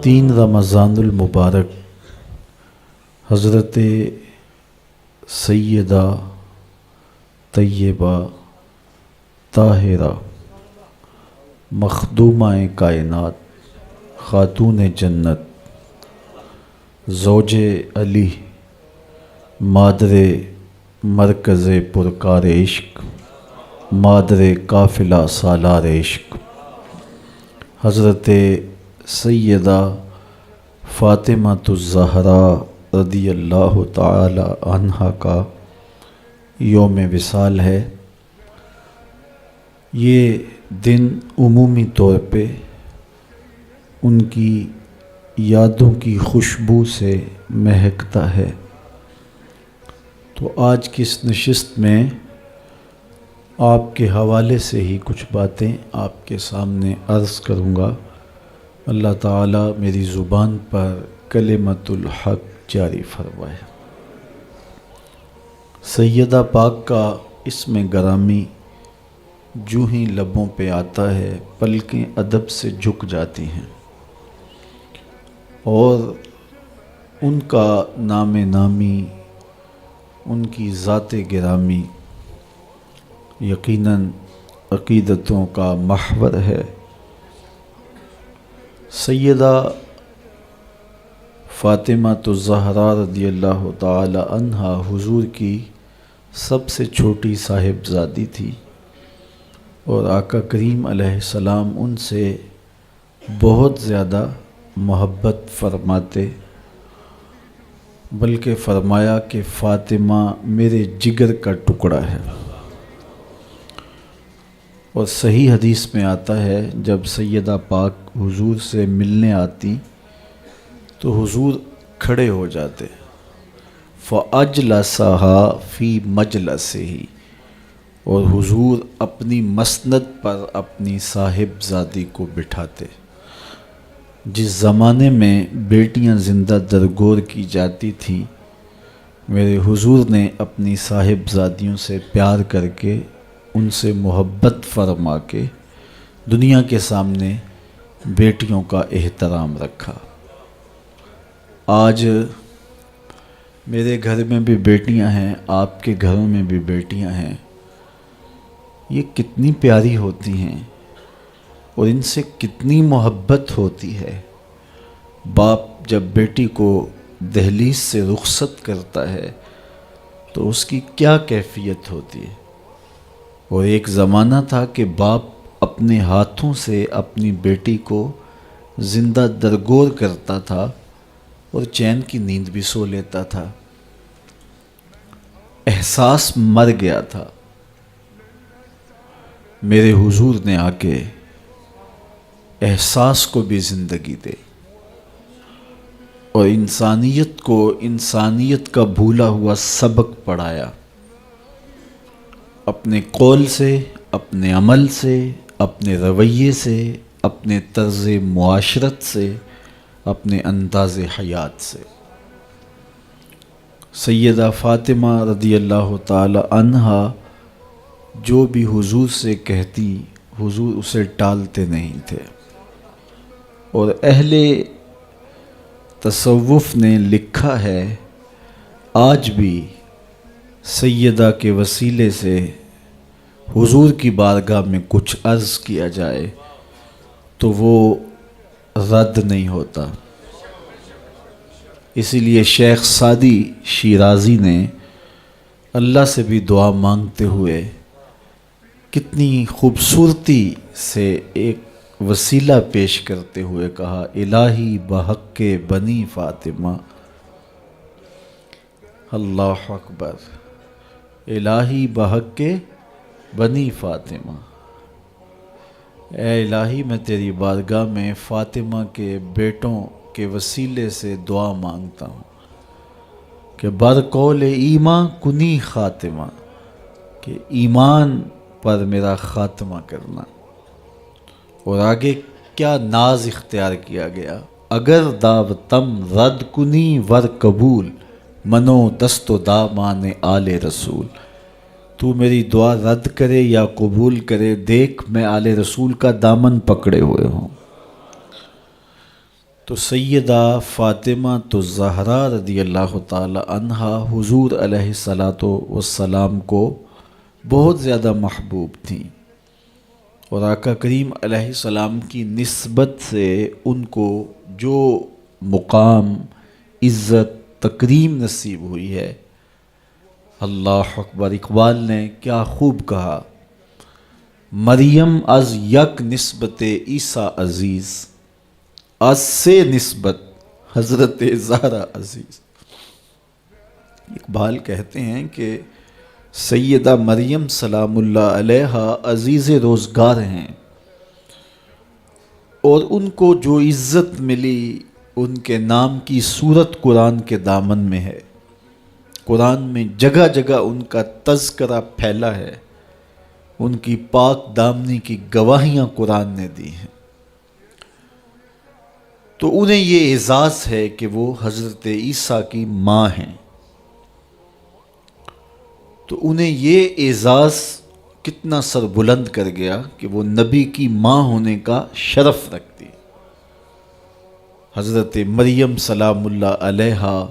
3 رمضان المبارک حضرت سیدہ طیبہ طاہرہ مخدومہ کائنات خاتون جنت زوج علی مادر مرکز پرکار عشق مادر قافلہ سالار عشق حضرت سیدہ فاطمۃ الزہراء رضی اللہ تعالی عنہا کا یوم وصال ہے۔ یہ دن عمومی طور پہ ان کی یادوں کی خوشبو سے مہکتا ہے، تو آج کی اس نشست میں آپ کے حوالے سے ہی کچھ باتیں آپ کے سامنے عرض کروں گا۔ اللہ تعالیٰ میری زبان پر کلمۃ الحق جاری فرمائے۔ سیدہ پاک کا اسم گرامی جو ہی لبوں پہ آتا ہے پلکیں ادب سے جھک جاتی ہیں، اور ان کا نام نامی، ان کی ذات گرامی یقیناً عقیدتوں کا محور ہے۔ سیدہ فاطمۃ الزہراء رضی اللہ تعالی عنہا حضور کی سب سے چھوٹی صاحبزادی تھی، اور آقا کریم علیہ السلام ان سے بہت زیادہ محبت فرماتے، بلکہ فرمایا کہ فاطمہ میرے جگر کا ٹکڑا ہے۔ اور صحیح حدیث میں آتا ہے جب سیدہ پاک حضور سے ملنے آتی تو حضور کھڑے ہو جاتے، فَأَجْلَسَهَا فِي مَجْلَسِهِ، اور حضور اپنی مسند پر اپنی صاحبزادی کو بٹھاتے۔ جس زمانے میں بیٹیاں زندہ درگور کی جاتی تھیں، میرے حضور نے اپنی صاحبزادیوں سے پیار کر کے، ان سے محبت فرما کے دنیا کے سامنے بیٹیوں کا احترام رکھا۔ آج میرے گھر میں بھی بیٹیاں ہیں، آپ کے گھروں میں بھی بیٹیاں ہیں، یہ کتنی پیاری ہوتی ہیں اور ان سے کتنی محبت ہوتی ہے۔ باپ جب بیٹی کو دہلیز سے رخصت کرتا ہے تو اس کی کیا کیفیت ہوتی ہے۔ اور ایک زمانہ تھا کہ باپ اپنے ہاتھوں سے اپنی بیٹی کو زندہ درگور کرتا تھا اور چین کی نیند بھی سو لیتا تھا۔ احساس مر گیا تھا۔ میرے حضور نے آ کے احساس کو بھی زندگی دے اور انسانیت کو انسانیت کا بھولا ہوا سبق پڑھایا، اپنے قول سے، اپنے عمل سے، اپنے رویے سے، اپنے طرز معاشرت سے، اپنے انداز حیات سے۔ سیدہ فاطمہ رضی اللہ تعالی عنہا جو بھی حضور سے کہتی، حضور اسے ٹالتے نہیں تھے، اور اہل تصوف نے لکھا ہے آج بھی سیدہ کے وسیلے سے حضور کی بارگاہ میں کچھ عرض کیا جائے تو وہ رد نہیں ہوتا۔ اسی لیے شیخ سعدی شیرازی نے اللہ سے بھی دعا مانگتے ہوئے کتنی خوبصورتی سے ایک وسیلہ پیش کرتے ہوئے کہا، الہی بحق بنی فاطمہ، اللہ اکبر، الہی بحق بنی فاطمہ، اے الہی میں تیری بارگاہ میں فاطمہ کے بیٹوں کے وسیلے سے دعا مانگتا ہوں کہ برقول ایمان کنی خاتمہ، کہ ایمان پر میرا خاتمہ کرنا۔ اور آگے کیا ناز اختیار کیا گیا، اگر دعوتم رد کنی ور قبول، منو دست و دامان آل رسول، تو میری دعا رد کرے یا قبول کرے، دیکھ میں آل رسول کا دامن پکڑے ہوئے ہوں۔ تو سیدہ فاطمہ تو زہرا رضی اللہ تعالی عنہا حضور علیہ الصلاۃ والسلام کو بہت زیادہ محبوب تھیں، اور آقا کریم علیہ السلام کی نسبت سے ان کو جو مقام، عزت، تکریم نصیب ہوئی ہے، اللہ اکبر۔ اقبال نے کیا خوب کہا، مریم از یک نسبت عیسیٰ عزیز، از سے نسبت حضرت زہرا عزیز۔ اقبال کہتے ہیں کہ سیدہ مریم سلام اللہ علیہا عزیز روزگار ہیں، اور ان کو جو عزت ملی ان کے نام کی صورت قرآن کے دامن میں ہے۔ قرآن میں جگہ جگہ ان کا تذکرہ پھیلا ہے، ان کی پاک دامنی کی گواہیاں قرآن نے دی ہیں۔ تو انہیں یہ اعزاز ہے کہ وہ حضرت عیسیٰ کی ماں ہیں، تو انہیں یہ اعزاز کتنا سر بلند کر گیا کہ وہ نبی کی ماں ہونے کا شرف رکھتی۔ حضرت مریم سلام اللہ علیہا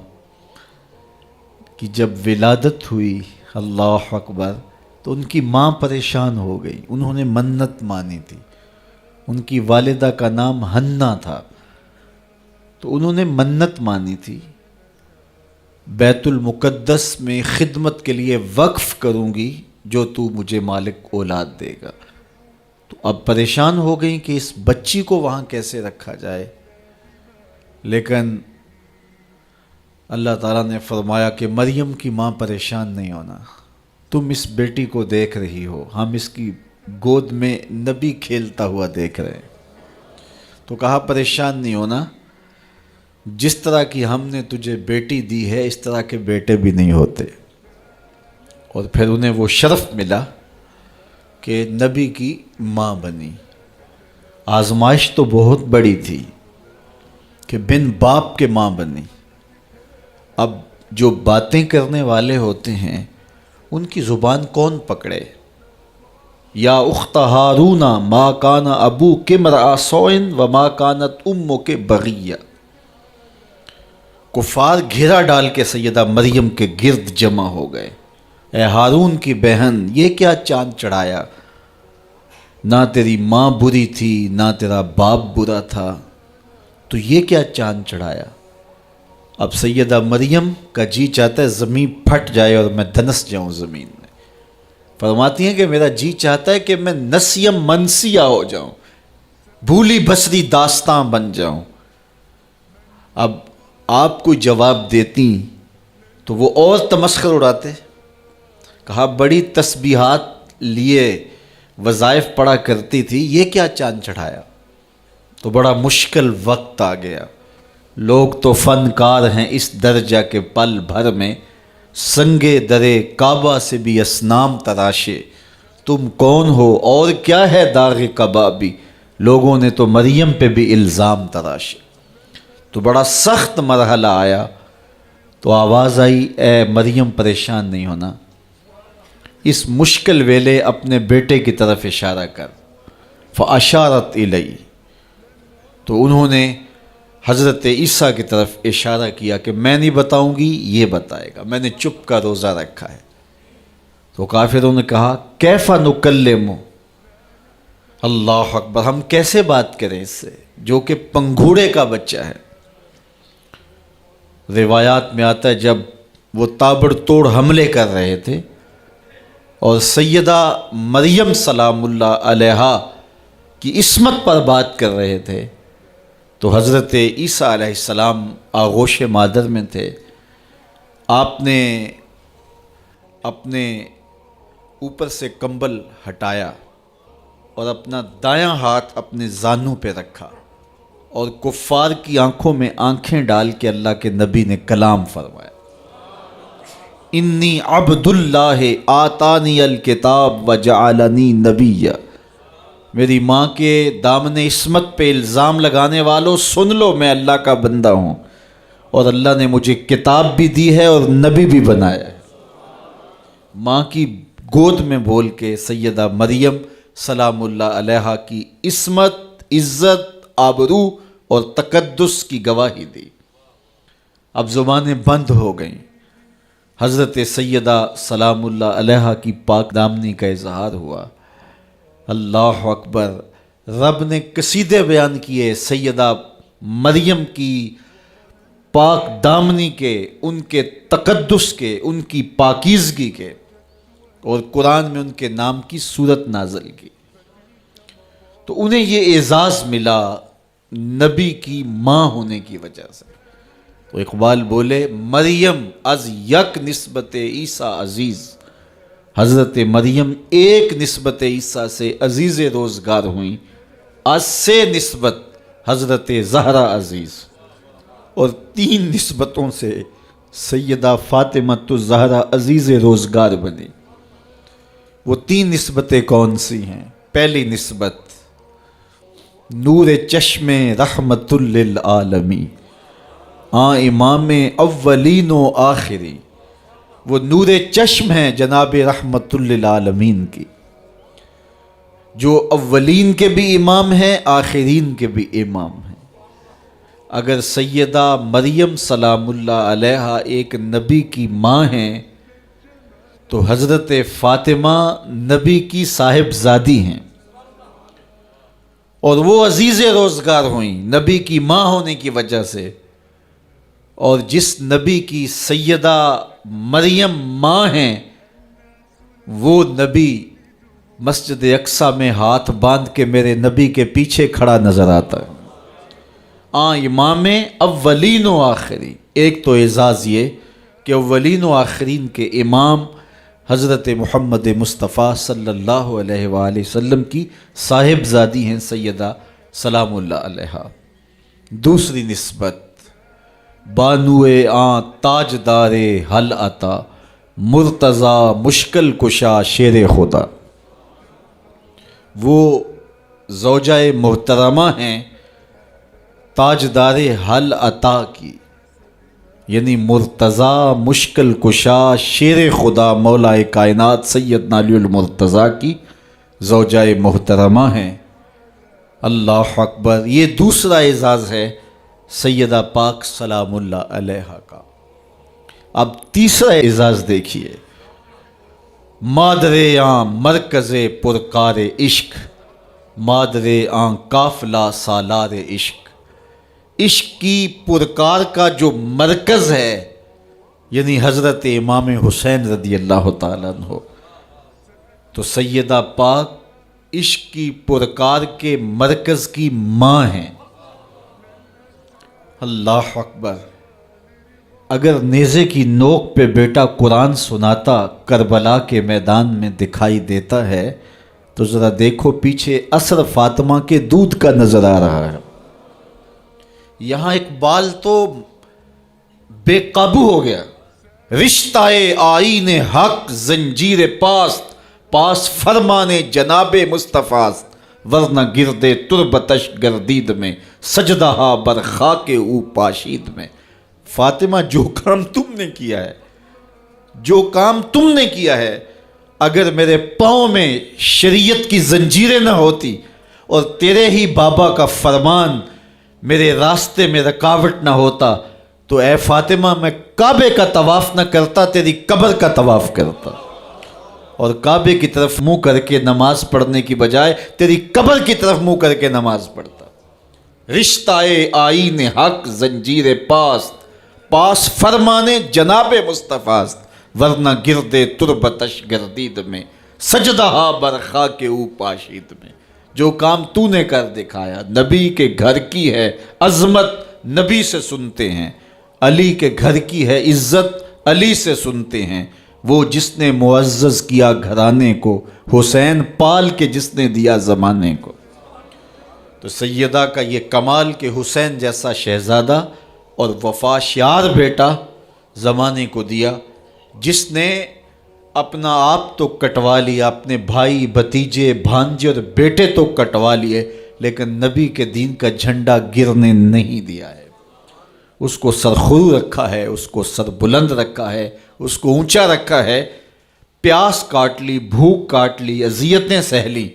کی جب ولادت ہوئی، اللہ اکبر، تو ان کی ماں پریشان ہو گئی۔ انہوں نے منت مانی تھی، ان کی والدہ کا نام حنا تھا، تو انہوں نے منت مانی تھی، بیت المقدس میں خدمت کے لیے وقف کروں گی جو تو مجھے مالک اولاد دے گا۔ تو اب پریشان ہو گئیں کہ اس بچی کو وہاں کیسے رکھا جائے، لیکن اللہ تعالیٰ نے فرمایا کہ مریم کی ماں پریشان نہیں ہونا، تم اس بیٹی کو دیکھ رہی ہو، ہم اس کی گود میں نبی کھیلتا ہوا دیکھ رہے ہیں۔ تو کہا پریشان نہیں ہونا، جس طرح کی ہم نے تجھے بیٹی دی ہے اس طرح کے بیٹے بھی نہیں ہوتے۔ اور پھر انہیں وہ شرف ملا کہ نبی کی ماں بنی۔ آزمائش تو بہت بڑی تھی کہ بن باپ کے ماں بنی۔ اب جو باتیں کرنے والے ہوتے ہیں ان کی زبان کون پکڑے؟ یا اخت ہارون ما کان ابوک امرأ سوء وما کانت امک بغیہ۔ کفار گھیرا ڈال کے سیدہ مریم کے گرد جمع ہو گئے، اے ہارون کی بہن، یہ کیا چاند چڑھایا؟ نہ تیری ماں بری تھی نہ تیرا باپ برا تھا، تو یہ کیا چاند چڑھایا؟ اب سیدہ مریم کا جی چاہتا ہے زمین پھٹ جائے اور میں دھنس جاؤں زمین میں۔ فرماتی ہیں کہ میرا جی چاہتا ہے کہ میں نسیم منسیہ ہو جاؤں، بھولی بسری داستاں بن جاؤں۔ اب آپ کو جواب دیتی تو وہ اور تمسخر اڑاتے۔ کہا بڑی تسبیحات لیے وظائف پڑھا کرتی تھی، یہ کیا چاند چڑھایا؟ تو بڑا مشکل وقت آ گیا۔ لوگ تو فنکار ہیں اس درجہ کے پل بھر میں، سنگے درے کعبہ سے بھی اصنام تراشے، تم کون ہو اور کیا ہے داغ کبابی؟ لوگوں نے تو مریم پہ بھی الزام تراشے۔ تو بڑا سخت مرحلہ آیا، تو آواز آئی اے مریم پریشان نہیں ہونا، اس مشکل ویلے اپنے بیٹے کی طرف اشارہ کر۔ فاشارت الی، تو انہوں نے حضرت عیسیٰ کی طرف اشارہ کیا کہ میں نہیں بتاؤں گی، یہ بتائے گا، میں نے چپ کا روزہ رکھا ہے۔ تو کافروں نے کہا کیف نکلم، اللہ اکبر، ہم کیسے بات کریں اس سے جو کہ پنگھوڑے کا بچہ ہے۔ روایات میں آتا ہے جب وہ تابڑ توڑ حملے کر رہے تھے اور سیدہ مریم سلام اللہ علیہا کی عصمت پر بات کر رہے تھے، تو حضرت عیسیٰ علیہ السلام آغوش مادر میں تھے۔ آپ نے اپنے اوپر سے کمبل ہٹایا اور اپنا دایاں ہاتھ اپنے زانوں پہ رکھا، اور کفار کی آنکھوں میں آنکھیں ڈال کے اللہ کے نبی نے کلام فرمایا، انی عبد اللہ آتانی الکتاب وجعلنی نبیّا۔ میری ماں کے دامن عصمت پہ الزام لگانے والوں سن لو، میں اللہ کا بندہ ہوں، اور اللہ نے مجھے کتاب بھی دی ہے اور نبی بھی بنایا ہے۔ ماں کی گود میں بول کے سیدہ مریم سلام اللہ علیہا کی عصمت، عزت، آبرو اور تقدس کی گواہی دی۔ اب زبانیں بند ہو گئیں، حضرت سیدہ سلام اللہ علیہا کی پاک دامنی کا اظہار ہوا۔ اللہ اکبر، رب نے قصیدے بیان کیے سیدہ مریم کی پاک دامنی کے، ان کے تقدس کے، ان کی پاکیزگی کے، اور قرآن میں ان کے نام کی صورت نازل کی۔ تو انہیں یہ اعزاز ملا نبی کی ماں ہونے کی وجہ سے۔ تو اقبال بولے مریم از یک نسبت عیسیٰ عزیز، حضرت مریم ایک نسبت عیسیٰ سے عزیز روزگار ہوئیں، از سے نسبت حضرت زہرا عزیز، اور 3 نسبتوں سے سیدہ فاطمہ الزہرا عزیز روزگار بنی۔ وہ 3 نسبتیں کون سی ہیں؟ پہلی نسبت نور چشم رحمت للعالمین، امام اولین و آخری، وہ نور چشم ہے جناب رحمت للعالمین کی، جو اولین کے بھی امام ہیں، آخرین کے بھی امام ہیں۔ اگر سیدہ مریم سلام اللہ علیہا ایک نبی کی ماں ہیں تو حضرت فاطمہ نبی کی صاحبزادی ہیں، اور وہ عزیز روزگار ہوئیں نبی کی ماں ہونے کی وجہ سے۔ اور جس نبی کی سیدہ مریم ماں ہیں، وہ نبی مسجد اقصیٰ میں ہاتھ باندھ کے میرے نبی کے پیچھے کھڑا نظر آتا ہے۔ امام اولین و آخری، ایک تو اعزاز یہ کہ اولین و آخرین کے امام حضرت محمد مصطفیٰ صلی اللہ علیہ وآلہ وسلم کی صاحبزادی ہیں سیدہ سلام اللہ علیہا۔ دوسری نسبت بانوئے تاجدار حل عطا، مرتضی مشکل کشا شیر خدا، وہ زوجہ محترمہ ہیں تاجدار حل عطا کی، یعنی مرتضی مشکل کشا شیر خدا مولا کائنات سیدنا علی المرتضیٰ کی زوجہ محترمہ ہیں۔ اللہ اکبر، یہ دوسرا اعزاز ہے سیدہ پاک سلام اللہ علیہا کا۔ اب تیسرا اعزاز دیکھیے، مادر مرکز پرکار عشق، مادر قافلہ سالار عشق، عشق کی پرکار کا جو مرکز ہے، یعنی حضرت امام حسین رضی اللہ تعالیٰ عنہ، تو سیدہ پاک عشق کی پرکار کے مرکز کی ماں ہیں۔ اللہ اکبر، اگر نیزے کی نوک پہ بیٹا قرآن سناتا کربلا کے میدان میں دکھائی دیتا ہے تو ذرا دیکھو پیچھے اثر فاطمہ کے دودھ کا نظر آ رہا ہے۔ یہاں اقبال تو بے قابو ہو گیا، رشتہ آئین حق زنجیر پاس فرمانے جناب مصطفیٰ، ورنہ گردے تربتش گردید میں سجدہ بر خاک او پاشید میں۔ فاطمہ، جو کام تم نے کیا ہے، جو کام تم نے کیا ہے، اگر میرے پاؤں میں شریعت کی زنجیریں نہ ہوتی اور تیرے ہی بابا کا فرمان میرے راستے میں رکاوٹ نہ ہوتا تو اے فاطمہ میں کعبے کا طواف نہ کرتا، تیری قبر کا طواف کرتا، اور کعبے کی طرف منہ کر کے نماز پڑھنے کی بجائے تیری قبر کی طرف منہ کر کے نماز پڑھتا۔ رشتہ آئین حق زنجیر پاس فرمانے جناب مصطفیٰ، ورنہ گردے تربتش گردید میں سجدہ بر خاک او پاشید میں۔ جو کام تو نے کر دکھایا، نبی کے گھر کی ہے عظمت، نبی سے سنتے ہیں، علی کے گھر کی ہے عزت، علی سے سنتے ہیں۔ وہ جس نے معزز کیا گھرانے کو، حسین پال کے جس نے دیا زمانے کو۔ تو سیدہ کا یہ کمال کہ حسین جیسا شہزادہ اور وفا شیار بیٹا زمانے کو دیا، جس نے اپنا آپ تو کٹوا لیا، اپنے بھائی بھتیجے بھانجے اور بیٹے تو کٹوا لیے، لیکن نبی کے دین کا جھنڈا گرنے نہیں دیا ہے۔ اس کو سرخرو رکھا ہے، اس کو سر بلند رکھا ہے، اس کو اونچا رکھا ہے۔ پیاس کاٹ لی، بھوک کاٹ لی، اذیتیں سہ لی،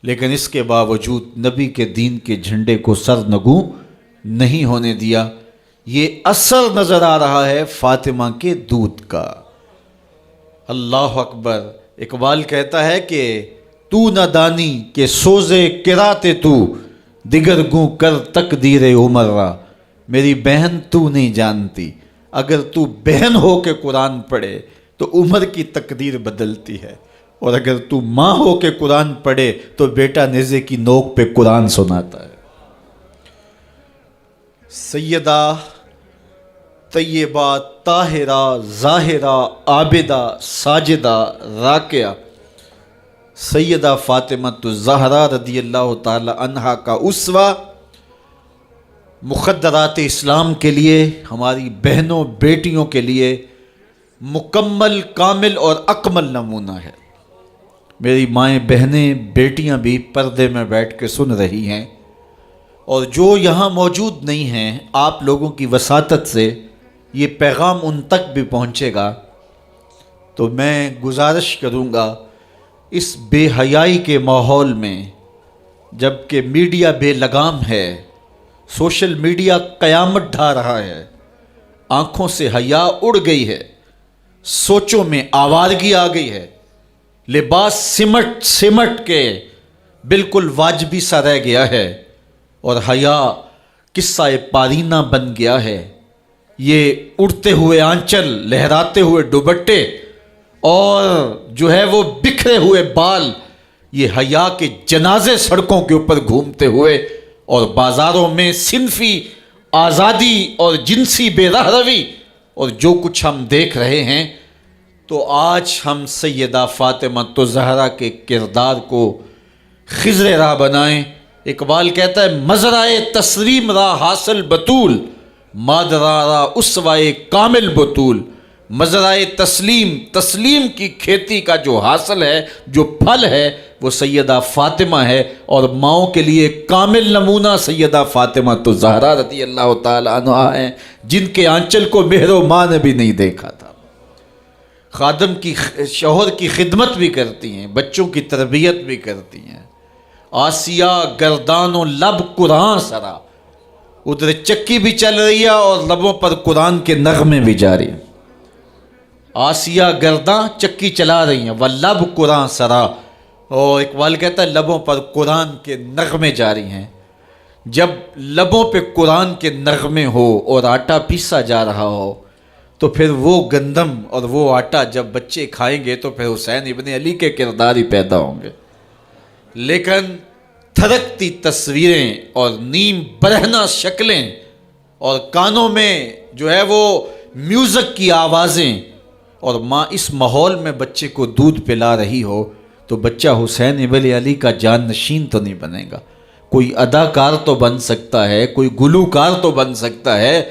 لیکن اس کے باوجود نبی کے دین کے جھنڈے کو سر نگوں نہیں ہونے دیا۔ یہ اثر نظر آ رہا ہے فاطمہ کے دودھ کا۔ اللہ اکبر۔ اقبال کہتا ہے کہ تو نہ دانی کہ سوزے قرات تو، دیگر گوں کر تقدیر عمر را۔ میری بہن تو نہیں جانتی، اگر تو بہن ہو کے قرآن پڑھے تو عمر کی تقدیر بدلتی ہے، اور اگر تو ماں ہو کے قرآن پڑھے تو بیٹا نیزے کی نوک پہ قرآن سناتا ہے۔ سیدہ طیبہ طاہرہ ظاہرہ عابدہ ساجدہ راکعہ سیدہ فاطمہ الزہرا رضی اللہ تعالی عنہا کا اسوہ، مقدرات اسلام کے لیے، ہماری بہنوں بیٹیوں کے لیے مکمل کامل اور اکمل نمونہ ہے۔ میری مائیں بہنیں بیٹیاں بھی پردے میں بیٹھ کے سن رہی ہیں، اور جو یہاں موجود نہیں ہیں، آپ لوگوں کی وساطت سے یہ پیغام ان تک بھی پہنچے گا، تو میں گزارش کروں گا اس بے حیائی کے ماحول میں، جب کہ میڈیا بے لگام ہے، سوشل میڈیا قیامت ڈھا رہا ہے، آنکھوں سے حیا اڑ گئی ہے، سوچوں میں آوارگی آ گئی ہے، لباس سمٹ سمٹ کے بالکل واجبی سا رہ گیا ہے، اور حیا قصہ پارینہ بن گیا ہے۔ یہ اڑتے ہوئے آنچل، لہراتے ہوئے دوپٹے، اور جو ہے وہ بکھرے ہوئے بال، یہ حیا کے جنازے سڑکوں کے اوپر گھومتے ہوئے، اور بازاروں میں صنفی آزادی اور جنسی بے راہ روی اور جو کچھ ہم دیکھ رہے ہیں، تو آج ہم سیدہ فاطمہ الزہرا کے کردار کو خضر راہ بنائیں۔ اقبال کہتا ہے مزرعہ تسلیم را حاصل بطول، مادرا را اسوائے کامل بطول۔ مزرعہ تسلیم کی کھیتی کا جو حاصل ہے، جو پھل ہے، وہ سیدہ فاطمہ ہے، اور ماؤں کے لیے کامل نمونہ سیدہ فاطمہ الزہرا رضی اللہ تعالی عنہا ہیں، جن کے آنچل کو مہر و ماں نے بھی نہیں دیکھا تھا۔ خادم کی شوہر کی خدمت بھی کرتی ہیں، بچوں کی تربیت بھی کرتی ہیں۔ آسیہ گردان و لب قرآن سرا، ادھر چکی بھی چل رہی ہے اور لبوں پر قرآن کے نغمے بھی جاری ہیں۔ آسیہ گرداں چکی چلا رہی ہیں، واللب قرآن سرا، اور اقبال کہتا ہے لبوں پر قرآن کے نغمے جاری ہیں۔ جب لبوں پہ قرآن کے نغمے ہو اور آٹا پیسا جا رہا ہو، تو پھر وہ گندم اور وہ آٹا جب بچے کھائیں گے تو پھر حسین ابن علی کے کردار ہی پیدا ہوں گے۔ لیکن تھرکتی تصویریں اور نیم برہنہ شکلیں اور کانوں میں جو ہے وہ میوزک کی آوازیں، اور ماں اس ماحول میں بچے کو دودھ پلا رہی ہو، تو بچہ حسین ابن علی کا جان نشین تو نہیں بنے گا۔ کوئی اداکار تو بن سکتا ہے، کوئی گلوکار تو بن سکتا ہے،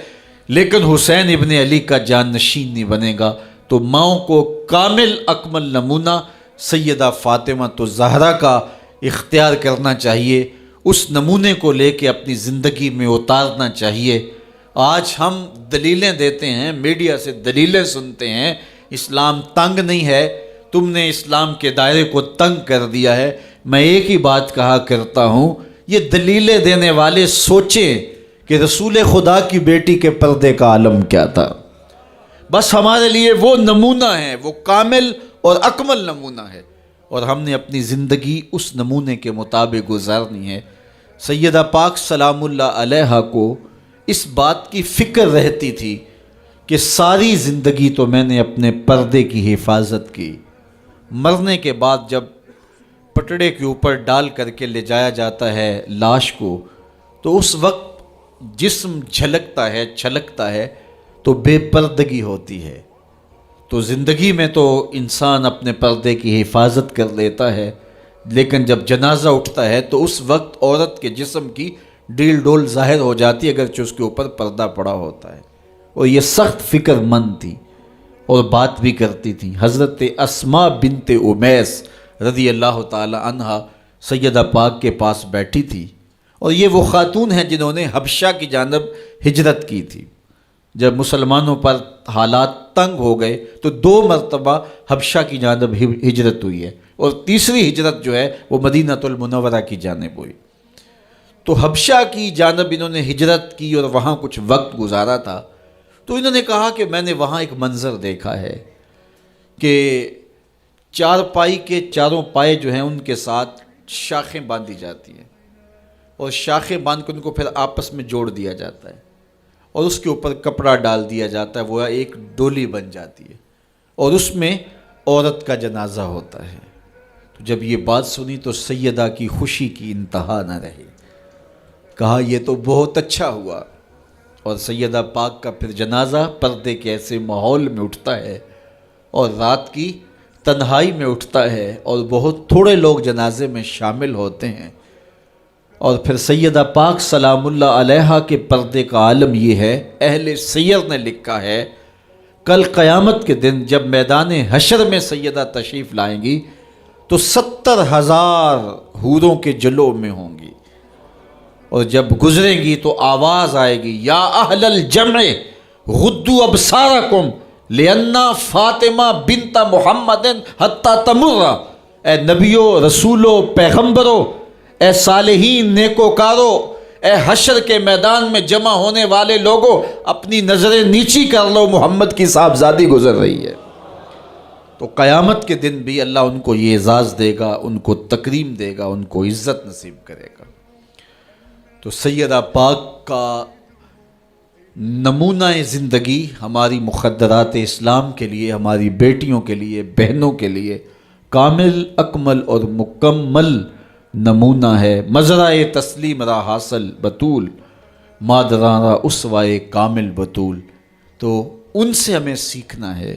لیکن حسین ابن علی کا جان نشین نہیں بنے گا۔ تو ماؤں کو کامل اکمل نمونہ سیدہ فاطمہ الزہرا کا اختیار کرنا چاہیے، اس نمونے کو لے کے اپنی زندگی میں اتارنا چاہیے۔ آج ہم دلیلیں دیتے ہیں، میڈیا سے دلیلیں سنتے ہیں، اسلام تنگ نہیں ہے، تم نے اسلام کے دائرے کو تنگ کر دیا ہے۔ میں ایک ہی بات کہا کرتا ہوں، یہ دلیلیں دینے والے سوچیں کہ رسول خدا کی بیٹی کے پردے کا عالم کیا تھا۔ بس ہمارے لیے وہ نمونہ ہے، وہ کامل اور اکمل نمونہ ہے، اور ہم نے اپنی زندگی اس نمونے کے مطابق گزارنی ہے۔ سیدہ پاک سلام اللہ علیہا کو اس بات کی فکر رہتی تھی کہ ساری زندگی تو میں نے اپنے پردے کی حفاظت کی، مرنے کے بعد جب پٹڑے کے اوپر ڈال کر کے لے جایا جاتا ہے لاش کو، تو اس وقت جسم جھلکتا ہے، چھلکتا ہے، تو بے پردگی ہوتی ہے۔ تو زندگی میں تو انسان اپنے پردے کی حفاظت کر لیتا ہے، لیکن جب جنازہ اٹھتا ہے تو اس وقت عورت کے جسم کی ڈیل ڈول ظاہر ہو جاتی ہے، اگرچہ اس کے اوپر پردہ پڑا ہوتا ہے۔ اور یہ سخت فکر مند تھی اور بات بھی کرتی تھی۔ حضرت اسماء بنت امیس رضی اللہ تعالی عنہا سیدہ پاک کے پاس بیٹھی تھی، اور یہ وہ خاتون ہیں جنہوں نے حبشہ کی جانب ہجرت کی تھی۔ جب مسلمانوں پر حالات تنگ ہو گئے تو 2 مرتبہ حبشہ کی جانب ہجرت ہوئی ہے، اور تیسری ہجرت جو ہے وہ مدینہ المنورہ کی جانب ہوئی۔ تو حبشہ کی جانب انہوں نے ہجرت کی اور وہاں کچھ وقت گزارا تھا. تو انہوں نے کہا کہ میں نے وہاں ایک منظر دیکھا ہے کہ چارپائی کے چاروں پائے جو ہیں ان کے ساتھ شاخیں باندھی جاتی ہیں اور شاخیں باندھ کر ان کو پھر آپس میں جوڑ دیا جاتا ہے اور اس کے اوپر کپڑا ڈال دیا جاتا ہے، وہ ایک ڈولی بن جاتی ہے اور اس میں عورت کا جنازہ ہوتا ہے. تو جب یہ بات سنی تو سیدہ کی خوشی کی انتہا نہ رہی. کہا یہ تو بہت اچھا ہوا. اور سیدہ پاک کا پھر جنازہ پردے کے ایسے ماحول میں اٹھتا ہے اور رات کی تنہائی میں اٹھتا ہے اور بہت تھوڑے لوگ جنازے میں شامل ہوتے ہیں. اور پھر سیدہ پاک سلام اللہ علیہا کے پردے کا عالم یہ ہے، اہل سیر نے لکھا ہے کل قیامت کے دن جب میدان حشر میں سیدہ تشریف لائیں گی تو 70,000 حوروں کے جلو میں ہوں گی اور جب گزریں گی تو آواز آئے گی یا اہل الجمع غدوا ابصارکم لأن فاطمہ بنت محمد حتی تمر. اے نبیوں، رسولوں، پیغمبروں، اے صالحین، نیکوکاروں، اے حشر کے میدان میں جمع ہونے والے لوگوں، اپنی نظریں نیچی کر لو، محمد کی صاحبزادی گزر رہی ہے. تو قیامت کے دن بھی اللہ ان کو یہ اعزاز دے گا، ان کو تکریم دے گا، ان کو عزت نصیب کرے گا. تو سیدہ پاک کا نمونہ زندگی ہماری مخدرات اسلام کے لیے، ہماری بیٹیوں کے لیے، بہنوں کے لیے کامل، اکمل اور مکمل نمونہ ہے. مزرعہ تسلیم را حاصل بطول، مادران را اسوائے کامل بطول. تو ان سے ہمیں سیکھنا ہے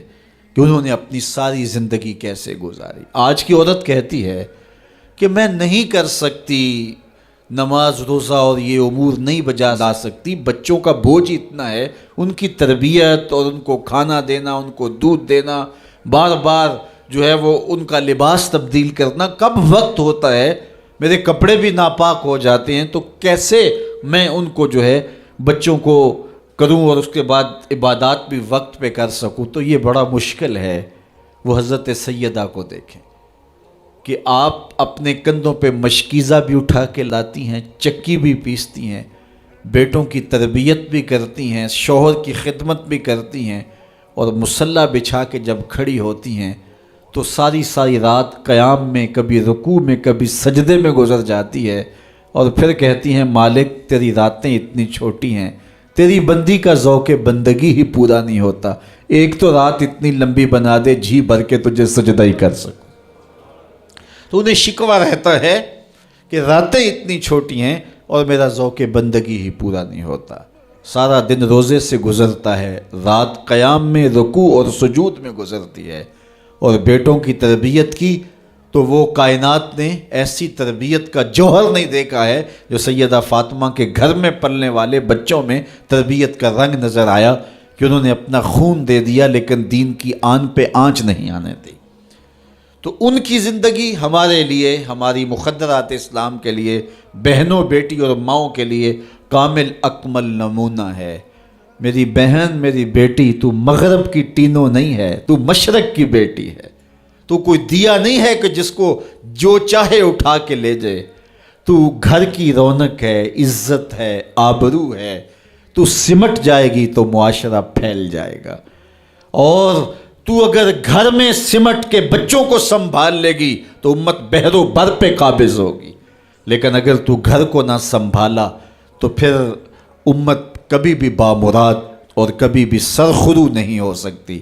کہ انہوں نے اپنی ساری زندگی کیسے گزاری. آج کی عورت کہتی ہے کہ میں نہیں کر سکتی نماز، روزہ اور یہ امور نہیں بجا لا سکتی، بچوں کا بوجھ اتنا ہے، ان کی تربیت اور ان کو کھانا دینا، ان کو دودھ دینا، بار بار جو ہے وہ ان کا لباس تبدیل کرنا، کب وقت ہوتا ہے، میرے کپڑے بھی ناپاک ہو جاتے ہیں، تو کیسے میں ان کو جو ہے بچوں کو کروں اور اس کے بعد عبادات بھی وقت پہ کر سکوں. تو یہ بڑا مشکل ہے. وہ حضرت سیدہ کو دیکھیں کہ آپ اپنے کندھوں پہ مشکیزہ بھی اٹھا کے لاتی ہیں، چکی بھی پیستی ہیں، بیٹوں کی تربیت بھی کرتی ہیں، شوہر کی خدمت بھی کرتی ہیں اور مصلی بچھا کے جب کھڑی ہوتی ہیں تو ساری رات قیام میں، کبھی رکوع میں، کبھی سجدے میں گزر جاتی ہے اور پھر کہتی ہیں مالک تیری راتیں اتنی چھوٹی ہیں، تیری بندی کا ذوق بندگی ہی پورا نہیں ہوتا، ایک تو رات اتنی لمبی بنا دے جی بھر کے تجھے سجدہ ہی کر سکوں. تو انہیں شکوہ رہتا ہے کہ راتیں اتنی چھوٹی ہیں اور میرا ذوق بندگی ہی پورا نہیں ہوتا. سارا دن روزے سے گزرتا ہے، رات قیام میں، رکوع اور سجود میں گزرتی ہے. اور بیٹوں کی تربیت کی تو وہ کائنات نے ایسی تربیت کا جوہر نہیں دیکھا ہے جو سیدہ فاطمہ کے گھر میں پلنے والے بچوں میں تربیت کا رنگ نظر آیا کہ انہوں نے اپنا خون دے دیا لیکن دین کی آن پہ آنچ نہیں آنے دی. تو ان کی زندگی ہمارے لیے، ہماری مخدرات اسلام کے لیے، بہنوں، بیٹی اور ماؤں کے لیے کامل اکمل نمونہ ہے. میری بہن، میری بیٹی، تو مغرب کی ٹینو نہیں ہے، تو مشرق کی بیٹی ہے. تو کوئی دیا نہیں ہے کہ جس کو جو چاہے اٹھا کے لے جائے. تو گھر کی رونق ہے، عزت ہے، آبرو ہے. تو سمٹ جائے گی تو معاشرہ پھیل جائے گا. اور تو اگر گھر میں سمٹ کے بچوں کو سنبھال لے گی تو امت بحر و بر پہ قابض ہوگی. لیکن اگر تو گھر کو نہ سنبھالا تو پھر امت کبھی بھی بامراد اور کبھی بھی سرخرو نہیں ہو سکتی.